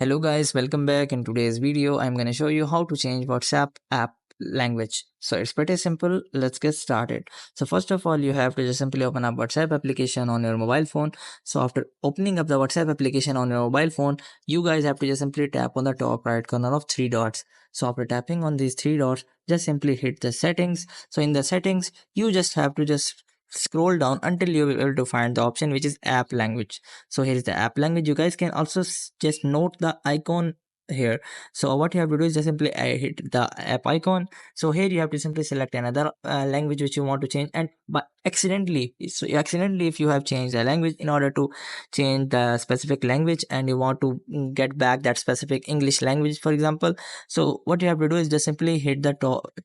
Hello guys, welcome back. In today's video, I'm going to show you how to change WhatsApp app language. So it's pretty simple. Let's get started. So first of all, you have to just simply open up WhatsApp application on your mobile phone. So after opening up the WhatsApp application on your mobile phone, you guys have to just simply tap on the top right corner of three dots. So after tapping on these three dots, just simply hit the settings. So in the settings, you just have to just scroll down until you're able to find the option which is app language. So here is the app language. You guys can also just note the icon here. So what you have to do is just simply hit the app icon. So here you have to simply select another language which you want to change, and but accidentally, so accidentally if you have changed the language, in order to change the specific language and you want to get back that specific English language, for example, so what you have to do is just simply hit the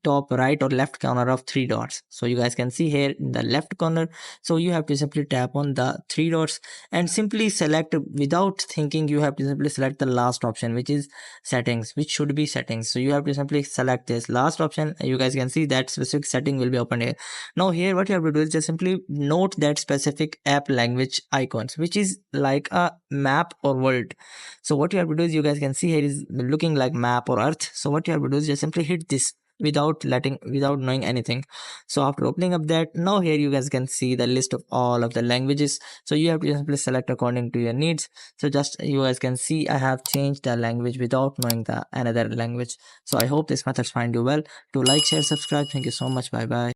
top right or left corner of three dots. So you guys can see here in the left corner, so you have to simply tap on the three dots and simply select, without thinking, you have to simply select the last option which is settings, which should be settings. So you have to simply select this last option. You guys can see that specific setting will be opened here. Now here what you have to do is just simply note that specific app language icons, which is like a map or world. So what you have to do is, you guys can see here is looking like map or earth. So what you have to do is just simply hit this without knowing anything. So after opening up that, now here you guys can see the list of all of the languages. So you have to simply select according to your needs. So just you guys can see I have changed the language without knowing the another language. So I hope this method find you well. To like, share, subscribe. Thank you so much. Bye bye.